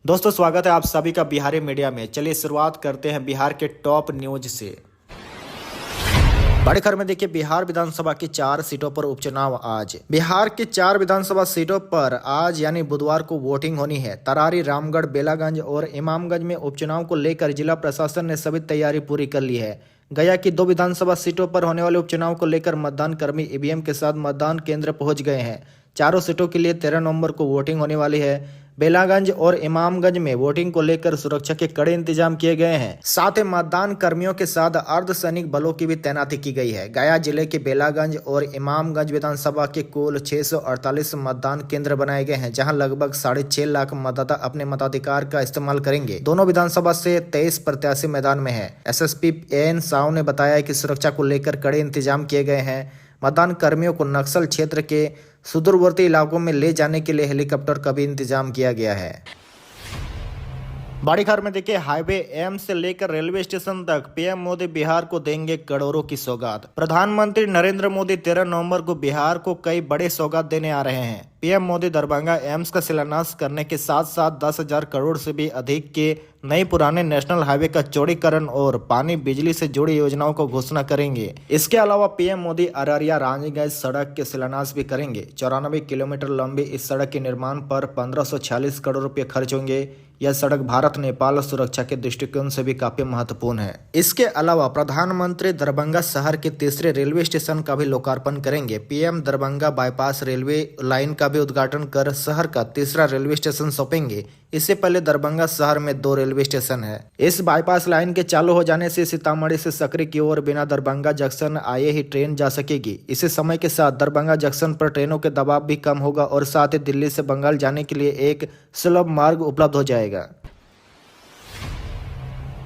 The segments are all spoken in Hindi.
दोस्तों स्वागत है आप सभी का बिहारी मीडिया में। चलिए शुरुआत करते हैं बिहार के टॉप न्यूज से। बड़ी खबर में देखिए, बिहार विधानसभा की 4 सीटों पर उपचुनाव आज। बिहार की 4 विधानसभा सीटों पर आज यानी बुधवार को वोटिंग होनी है। तरारी, रामगढ़, बेलागंज और इमामगंज में उपचुनाव को लेकर जिला प्रशासन ने सभी तैयारी पूरी कर ली है। गया की 2 विधानसभा सीटों पर होने वाले उपचुनाव को लेकर मतदान कर्मी ईवीएम के साथ मतदान केंद्र पहुंच गए हैं। चारों सीटों के लिए 13 नवंबर को वोटिंग होने वाली है। बेलागंज और इमामगंज में वोटिंग को लेकर सुरक्षा के कड़े इंतजाम किए गए हैं। साथ ही मतदान कर्मियों के साथ अर्धसैनिक बलों की भी तैनाती की गई है। गया जिले के बेलागंज और इमामगंज विधानसभा के कुल 648 मतदान केंद्र बनाए गए हैं, जहां लगभग 6.5 लाख मतदाता अपने मताधिकार का इस्तेमाल करेंगे। दोनों विधानसभा से 23 प्रत्याशी मैदान में है। एसएसपी एन साव ने बताया कि सुरक्षा को लेकर कड़े इंतजाम किए गए हैं। मतदान कर्मियों को नक्सल क्षेत्र के सुदूरवर्ती इलाकों में ले जाने के लिए हेलीकॉप्टर का भी इंतजाम किया गया है। बड़ी खबर में देखिए, हाईवे एम से लेकर रेलवे स्टेशन तक पीएम मोदी बिहार को देंगे करोड़ों की सौगात। प्रधानमंत्री नरेंद्र मोदी 13 नवंबर को बिहार को कई बड़े सौगात देने आ रहे हैं। पीएम मोदी दरभंगा एम्स का शिलान्यास करने के साथ साथ 10,000 करोड़ से भी अधिक के नए पुराने नेशनल हाईवे का चौड़ीकरण और पानी बिजली से जुड़ी योजनाओं को घोषणा करेंगे। इसके अलावा पीएम मोदी अररिया रानीगंज सड़क के शिलान्यास भी करेंगे। 94 किलोमीटर लंबी इस सड़क के निर्माण पर 1546 करोड़ रुपए खर्च होंगे। यह सड़क भारत नेपाल सुरक्षा के दृष्टिकोण से भी काफी महत्वपूर्ण है। इसके अलावा प्रधानमंत्री दरभंगा शहर के तीसरे रेलवे स्टेशन का भी लोकार्पण करेंगे। PM Darbhanga bypass railway line का भी उद्घाटन कर शहर का तीसरा रेलवे स्टेशन सौंपेंगे। इससे पहले दरभंगा शहर में 2 रेलवे स्टेशन है। इस बाईपास लाइन के चालू हो जाने से सीतामढ़ी से सकरी की ओर बिना दरभंगा जंक्शन आए ही ट्रेन जा सकेगी। इसी समय के साथ दरभंगा जंक्शन पर ट्रेनों के दबाव भी कम होगा और साथ ही दिल्ली से बंगाल जाने के लिए एक सुलभ मार्ग उपलब्ध हो जाएगा।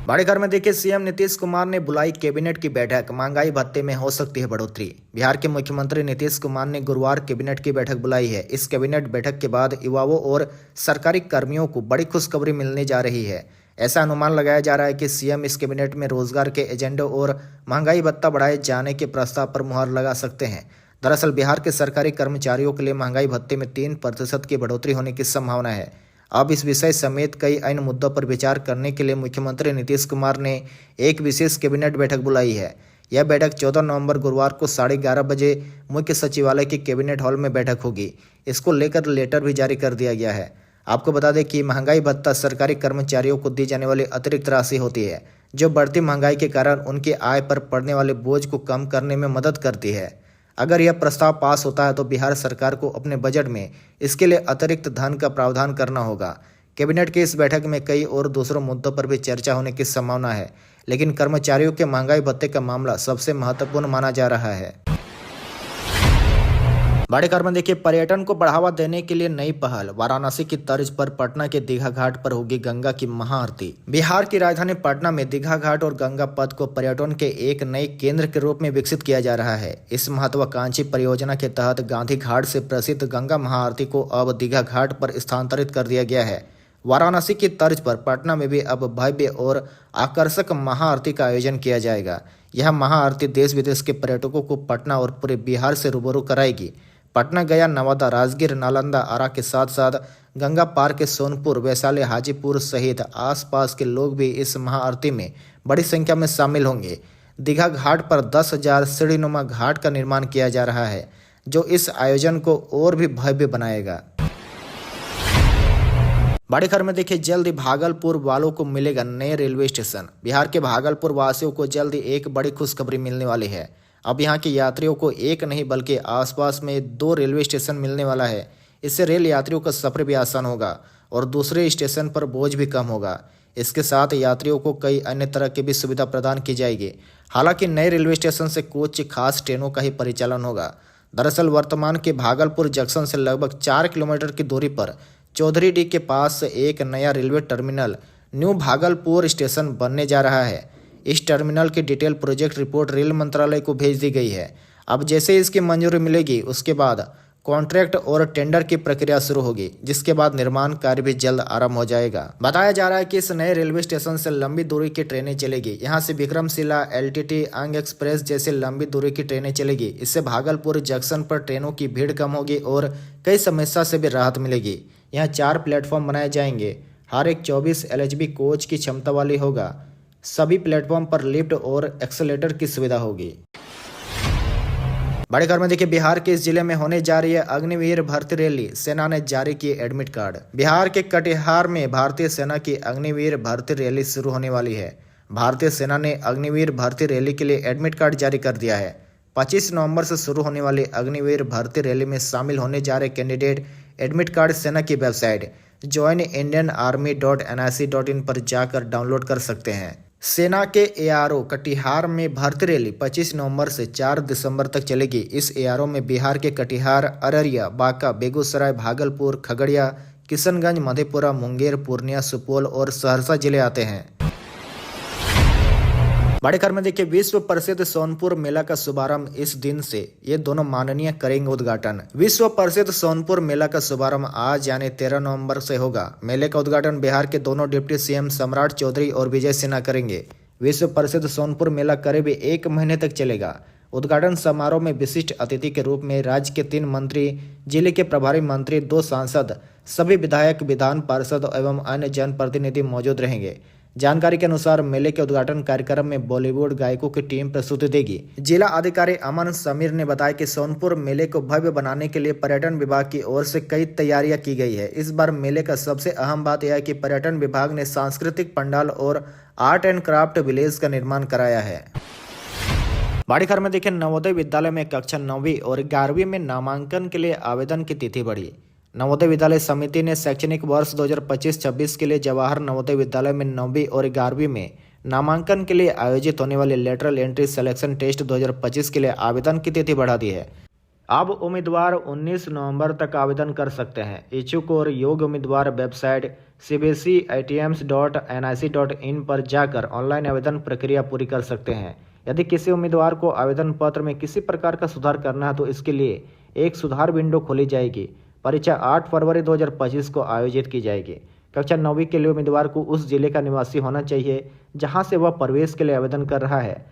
बड़े खबर में देखिए, सीएम नीतीश कुमार ने बुलाई कैबिनेट की बैठक। महंगाई भत्ते में हो सकती है बढ़ोतरी। बिहार के मुख्यमंत्री नीतीश कुमार ने गुरुवार कैबिनेट की बैठक बुलाई है। इस कैबिनेट बैठक के बाद युवाओं और सरकारी कर्मियों को बड़ी खुशखबरी मिलने जा रही है। ऐसा अनुमान लगाया जा रहा है कि सीएम इस कैबिनेट में रोजगार के एजेंडे और महंगाई भत्ता बढ़ाए जाने के प्रस्ताव पर मुहर लगा सकते हैं। दरअसल बिहार के सरकारी कर्मचारियों के लिए महंगाई भत्ते में 3% की बढ़ोतरी होने की संभावना है। अब इस विषय समेत कई अन्य मुद्दों पर विचार करने के लिए मुख्यमंत्री नीतीश कुमार ने एक विशेष कैबिनेट बैठक बुलाई है। यह बैठक 14 नवंबर गुरुवार को 11:30 बजे मुख्य सचिवालय के कैबिनेट हॉल में बैठक होगी। इसको लेकर लेटर भी जारी कर दिया गया है। आपको बता दें कि महंगाई भत्ता सरकारी कर्मचारियों को दी जाने वाली अतिरिक्त राशि होती है, जो बढ़ती महंगाई के कारण उनकी आय पर पड़ने वाले बोझ को कम करने में मदद करती है। अगर यह प्रस्ताव पास होता है तो बिहार सरकार को अपने बजट में इसके लिए अतिरिक्त धन का प्रावधान करना होगा। कैबिनेट की इस बैठक में कई और दूसरों मुद्दों पर भी चर्चा होने की संभावना है, लेकिन कर्मचारियों के महंगाई भत्ते का मामला सबसे महत्वपूर्ण माना जा रहा है। बड़े खबर में देखिए, पर्यटन को बढ़ावा देने के लिए नई पहल। वाराणसी की तर्ज पर पटना के दीघा घाट पर होगी गंगा की महाआरती। बिहार की राजधानी पटना में दीघा घाट और गंगा पथ को पर्यटन के एक नए केंद्र के रूप में विकसित किया जा रहा है। इस महत्वाकांक्षी परियोजना के तहत गांधी घाट से प्रसिद्ध गंगा महाआरती को अब दीघा घाट पर स्थानांतरित कर दिया गया है। वाराणसी की तर्ज पर पटना में भी अब भव्य और आकर्षक महाआरती का आयोजन किया जाएगा। यह महाआरती देश विदेश के पर्यटकों को पटना और पूरे बिहार से रूबरू कराएगी। पटना, गया, नवादा, राजगीर, नालंदा, आरा के साथ साथ गंगा पार के सोनपुर, वैशाली, हाजीपुर सहित आसपास के लोग भी इस महाआरती में बड़ी संख्या में शामिल होंगे। दीघा घाट पर 10,000 सीढ़ीनुमा घाट का निर्माण किया जा रहा है, जो इस आयोजन को और भी भव्य बनाएगा। बड़ी खबर में देखिए, जल्द ही भागलपुर वालों को मिलेगा नए रेलवे स्टेशन। बिहार के भागलपुर वासियों को जल्द ही एक बड़ी खुशखबरी मिलने वाली है। अब यहाँ के यात्रियों को एक नहीं बल्कि आसपास में 2 रेलवे स्टेशन मिलने वाला है। इससे रेल यात्रियों का सफर भी आसान होगा और दूसरे स्टेशन पर बोझ भी कम होगा। इसके साथ यात्रियों को कई अन्य तरह की भी सुविधा प्रदान की जाएगी। हालांकि नए रेलवे स्टेशन से कुछ खास ट्रेनों का ही परिचालन होगा। दरअसल वर्तमान के भागलपुर जंक्शन से लगभग 4 किलोमीटर की दूरी पर चौधरीडीह के पास एक नया railway terminal new Bhagalpur station बनने जा रहा है। इस टर्मिनल की डिटेल प्रोजेक्ट रिपोर्ट रेल मंत्रालय को भेज दी गई है। अब जैसे इसकी मंजूरी मिलेगी उसके बाद कॉन्ट्रैक्ट और टेंडर की प्रक्रिया शुरू होगी, जिसके बाद निर्माण कार्य भी जल्द आरंभ हो जाएगा। बताया जा रहा है कि इस नए रेलवे स्टेशन से लंबी दूरी की ट्रेनें चलेगी। यहां से विक्रमशिला, एलटीटी, अंग एक्सप्रेस जैसे लंबी दूरी की ट्रेनें चलेगी। इससे भागलपुर जंक्शन पर ट्रेनों की भीड़ कम होगी और कई समस्या से भी राहत मिलेगी। यहाँ 4 प्लेटफॉर्म बनाए जाएंगे। हर एक 24 LHB कोच की क्षमता वाली होगा। सभी प्लेटफॉर्म पर लिफ्ट और एक्सेलेटर की सुविधा होगी। बड़ी खबर में देखिए, बिहार के इस जिले में होने जा रही है अग्निवीर भर्ती रैली, सेना ने जारी किए एडमिट कार्ड। बिहार के कटिहार में भारतीय सेना की अग्निवीर भर्ती रैली शुरू होने वाली है। भारतीय सेना ने अग्निवीर भर्ती रैली के लिए एडमिट कार्ड जारी कर दिया है। 25 नवंबर से शुरू होने वाली अग्निवीर भर्ती रैली में शामिल होने जा रहे कैंडिडेट एडमिट कार्ड सेना की वेबसाइट joinindianarmy.nic.in पर जाकर डाउनलोड कर सकते हैं। सेना के ARO कटिहार में भर्ती रैली 25 नवंबर से 4 दिसंबर तक चलेगी। इस ARO में बिहार के कटिहार, अररिया, बांका, बेगूसराय, भागलपुर, खगड़िया, किशनगंज, मधेपुरा, मुंगेर, पूर्णिया, सुपौल और सहरसा जिले आते हैं। बड़े खबर में देखिए, विश्व प्रसिद्ध सोनपुर मेला का शुभारंभ इस दिन से ये दोनों माननीय करेंगे उद्घाटन। विश्व प्रसिद्ध सोनपुर मेला का शुभारंभ आज यानी 13 नवंबर से होगा। मेले का उद्घाटन बिहार के दोनों डिप्टी CM सम्राट चौधरी और विजय सिन्हा करेंगे। विश्व प्रसिद्ध सोनपुर मेला करीब 1 महीने तक चलेगा। उद्घाटन समारोह में विशिष्ट अतिथि के रूप में राज्य के 3 मंत्री, जिले के प्रभारी मंत्री, 2 सांसद, सभी विधायक, विधान पार्षद एवं अन्य जनप्रतिनिधि मौजूद रहेंगे। जानकारी के अनुसार मेले के उद्घाटन कार्यक्रम में बॉलीवुड गायकों की टीम प्रस्तुति देगी। जिला अधिकारी अमन समीर ने बताया कि सोनपुर मेले को भव्य बनाने के लिए पर्यटन विभाग की ओर से कई तैयारियां की गई है। इस बार मेले का सबसे अहम बात यह है कि पर्यटन विभाग ने सांस्कृतिक पंडाल और आर्ट एंड क्राफ्ट विलेज का निर्माण कराया है। बड़ी खबर में देखिए, नवोदय विद्यालय में कक्षा 9वीं और 11वीं में नामांकन के लिए आवेदन की तिथि बढ़ी। नवोदय विद्यालय समिति ने शैक्षणिक वर्ष 2025-26 के लिए जवाहर नवोदय विद्यालय में 9वीं और 11वीं में नामांकन के लिए आयोजित होने वाले लेटरल एंट्री सिलेक्शन टेस्ट 2025 के लिए आवेदन की तिथि बढ़ा दी है। अब उम्मीदवार 19 नवंबर तक आवेदन कर सकते हैं। इच्छुक और योग्य उम्मीदवार वेबसाइट cbscitms.nic.in पर जाकर ऑनलाइन आवेदन प्रक्रिया पूरी कर सकते हैं। यदि किसी उम्मीदवार को आवेदन पत्र में किसी प्रकार का सुधार करना है तो इसके लिए एक सुधार विंडो खोली जाएगी। परीक्षा 8 फरवरी 2025 को आयोजित की जाएगी। कक्षा 9वीं के लिए उम्मीदवार को उस जिले का निवासी होना चाहिए जहां से वह प्रवेश के लिए आवेदन कर रहा है।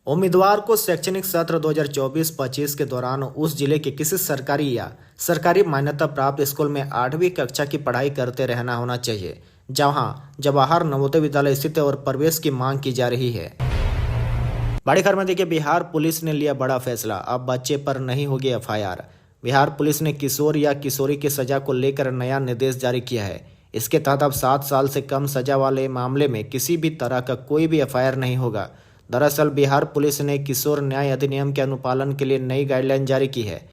उम्मीदवार को शैक्षणिक सत्र 2024-25 के दौरान उस जिले के किसी सरकारी या सरकारी मान्यता प्राप्त स्कूल में 8वीं कक्षा की पढ़ाई करते रहना होना चाहिए जहां जवाहर नवोदय विद्यालय स्थित और प्रवेश की मांग की जा रही है। बड़ी खबर में देखिए, बिहार पुलिस ने लिया बड़ा फैसला, अब बच्चे पर नहीं होगी FIR। बिहार पुलिस ने किशोर या किशोरी की सजा को लेकर नया निर्देश जारी किया है। इसके तहत अब 7 साल से कम सजा वाले मामले में किसी भी तरह का कोई भी FIR नहीं होगा। दरअसल बिहार पुलिस ने किशोर न्याय अधिनियम के अनुपालन के लिए नई गाइडलाइन जारी की है।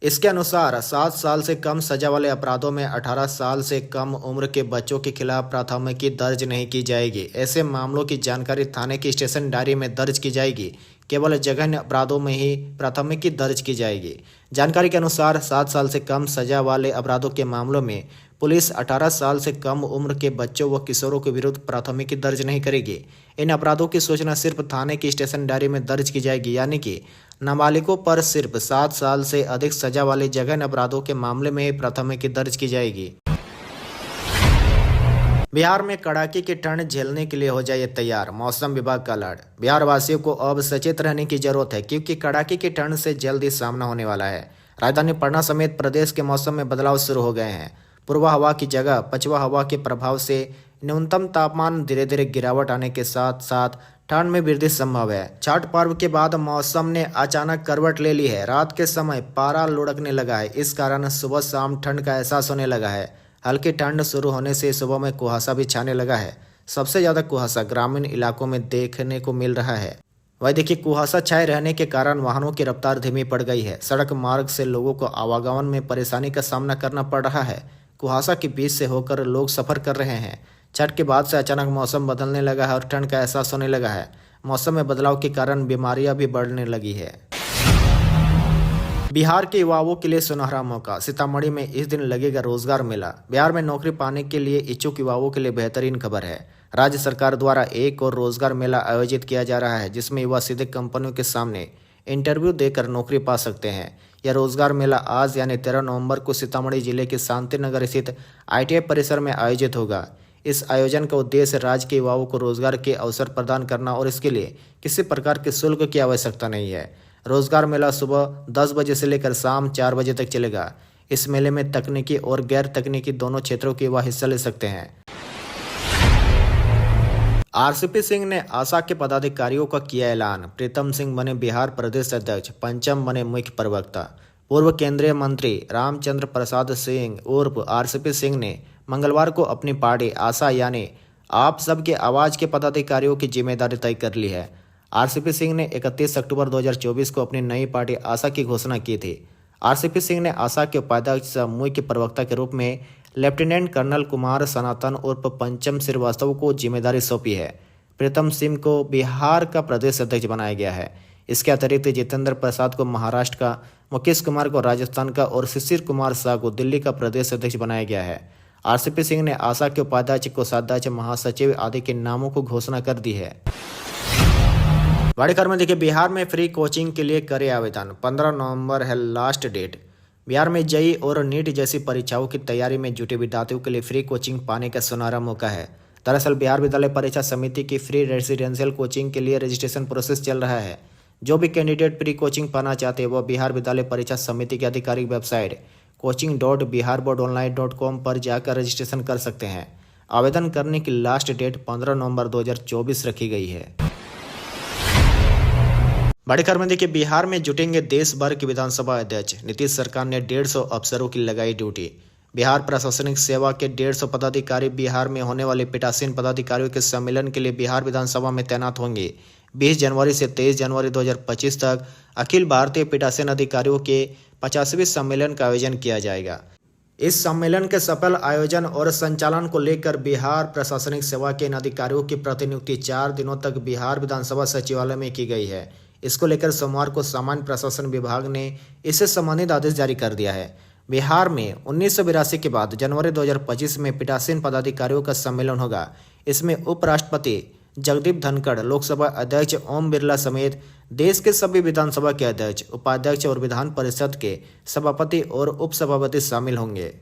इसके अनुसार 7 साल से कम सजा वाले अपराधों में 18 साल से कम उम्र के बच्चों के खिलाफ प्राथमिकी दर्ज नहीं की जाएगी। ऐसे मामलों की जानकारी थाने की स्टेशन डायरी में दर्ज की जाएगी। केवल जघन्य अपराधों में ही प्राथमिकी दर्ज की जाएगी। जानकारी के अनुसार 7 साल से कम सजा वाले अपराधों के मामलों में पुलिस 18 साल से कम उम्र के बच्चों व किशोरों के विरुद्ध प्राथमिकी दर्ज नहीं करेगी। इन अपराधों की सूचना सिर्फ थाने की स्टेशन डायरी में दर्ज की जाएगी, यानी कि नाबालिगों पर सिर्फ 7 साल से अधिक सजा वाले जघन्य अपराधों के मामले में ही प्राथमिकी दर्ज की जाएगी। बिहार में कड़ाके की ठंड झेलने के लिए हो जाइए तैयार, मौसम विभाग का अलर्ट। बिहार वासियों को अब सचेत रहने की जरूरत है क्योंकि कड़ाके की ठंड से जल्द ही सामना होने वाला है। राजधानी पटना समेत प्रदेश के मौसम में बदलाव शुरू हो गए हैं। पूर्वा हवा की जगह पछुआ हवा के प्रभाव से न्यूनतम तापमान धीरे धीरे गिरावट आने के साथ साथ ठंड में वृद्धि संभव है। छठ पर्व के बाद मौसम ने अचानक करवट ले ली है। रात के समय पारा लुढ़कने लगा है। इस कारण सुबह शाम ठंड का एहसास होने लगा है। हल्की ठंड शुरू होने से सुबह में कुहासा भी छाने लगा है। सबसे ज़्यादा कुहासा ग्रामीण इलाकों में देखने को मिल रहा है। वही देखिए, कुहासा छाए रहने के कारण वाहनों की रफ्तार धीमी पड़ गई है। सड़क मार्ग से लोगों को आवागमन में परेशानी का सामना करना पड़ रहा है। कुहासा के बीच से होकर लोग सफर कर रहे हैं। छठ के बाद से अचानक मौसम बदलने लगा है और ठंड का एहसास होने लगा है। मौसम में बदलाव के कारण बीमारियां भी बढ़ने लगी है। बिहार के युवाओं के लिए सुनहरा मौका, सीतामढ़ी में इस दिन लगेगा रोजगार मेला। बिहार में नौकरी पाने के लिए इच्छुक युवाओं के लिए बेहतरीन खबर है। राज्य सरकार द्वारा एक और रोजगार मेला आयोजित किया जा रहा है जिसमें युवा सीधे कंपनियों के सामने इंटरव्यू देकर नौकरी पा सकते हैं। यह रोजगार मेला आज यानी 13 नवंबर को सीतामढ़ी जिले के शांतिनगर स्थित ITI परिसर में आयोजित होगा। इस आयोजन का उद्देश्य राज्य के युवाओं को रोजगार के अवसर प्रदान करना और इसके लिए किसी प्रकार के शुल्क की आवश्यकता नहीं है। रोजगार मेला सुबह 10 बजे से लेकर शाम 4 बजे तक चलेगा। इस मेले में तकनीकी और गैर तकनीकी दोनों क्षेत्रों के युवा हिस्सा ले सकते हैं। आरसीपी सिंह ने आशा के पदाधिकारियों का किया ऐलान। प्रीतम सिंह बने बिहार प्रदेश अध्यक्ष, पंचम बने मुख्य प्रवक्ता। पूर्व केंद्रीय मंत्री रामचंद्र प्रसाद सिंह उर्फ आरसीपी सिंह ने मंगलवार को अपनी पार्टी आशा यानी आप सबके आवाज के पदाधिकारियों की जिम्मेदारी तय कर ली है। आरसीपी सिंह ने 31 अक्टूबर 2024 को अपनी नई पार्टी आशा की घोषणा की थी। आरसीपी सिंह ने आशा के उपाध्यक्ष मुख्य प्रवक्ता के रूप में लेफ्टिनेंट कर्नल कुमार सनातन उर्फ पंचम श्रीवास्तव को जिम्मेदारी सौंपी है। प्रीतम सिंह को बिहार का प्रदेश अध्यक्ष बनाया गया है। इसके अतिरिक्त जितेंद्र प्रसाद को महाराष्ट्र का, मुकेश कुमार को राजस्थान का और शिशिर कुमार शाह को दिल्ली का प्रदेश अध्यक्ष बनाया गया है। आरसीपी सिंह ने आशा के उपाध्यक्ष, कोषाध्यक्ष, महासचिव आदि के नामों को घोषणा कर दी है। बड़ी खबर में देखिए, बिहार में फ्री कोचिंग के लिए करें आवेदन। 15 नवंबर है लास्ट डेट। बिहार में जेईई और नीट जैसी परीक्षाओं की तैयारी में जुटे विद्यार्थियों के लिए फ्री कोचिंग पाने का सुनहरा मौका है। दरअसल बिहार विद्यालय परीक्षा समिति की फ्री रेजिडेंशियल कोचिंग के लिए रजिस्ट्रेशन प्रोसेस चल रहा है। जो भी कैंडिडेट फ्री कोचिंग पाना चाहते हैं वह बिहार विद्यालय परीक्षा समिति की आधिकारिक वेबसाइट coaching.biharboard.online.com पर जाकर रजिस्ट्रेशन कर सकते हैं। आवेदन करने की लास्ट डेट 15 नवंबर 2024 रखी गई है। बड़ी खबर में देखिए, बिहार में जुटेंगे देश भर के विधानसभा अध्यक्ष। नीतीश सरकार ने 150 अफसरों की लगाई ड्यूटी। बिहार प्रशासनिक सेवा के 150 पदाधिकारी बिहार में होने वाले पीठासीन पदाधिकारियों के सम्मेलन के लिए बिहार विधानसभा में तैनात होंगे। 20 जनवरी से 23 जनवरी 2025 तक अखिल भारतीय पीठासीन अधिकारियों के 50वें सम्मेलन का आयोजन किया जाएगा। इस सम्मेलन के सफल आयोजन और संचालन को लेकर बिहार प्रशासनिक सेवा के इन अधिकारियों की प्रतिनियुक्ति 4 दिनों तक बिहार विधानसभा सचिवालय में की गई है। इसको लेकर सोमवार को सामान्य प्रशासन विभाग ने इससे संबंधित आदेश जारी कर दिया है। बिहार में 1982 के बाद जनवरी 2025 में पीठासीन पदाधिकारियों का सम्मेलन होगा। इसमें उपराष्ट्रपति जगदीप धनखड़, लोकसभा अध्यक्ष ओम बिरला समेत देश के सभी विधानसभा के अध्यक्ष, उपाध्यक्ष और विधान परिषद के सभापति और उपसभापति शामिल होंगे।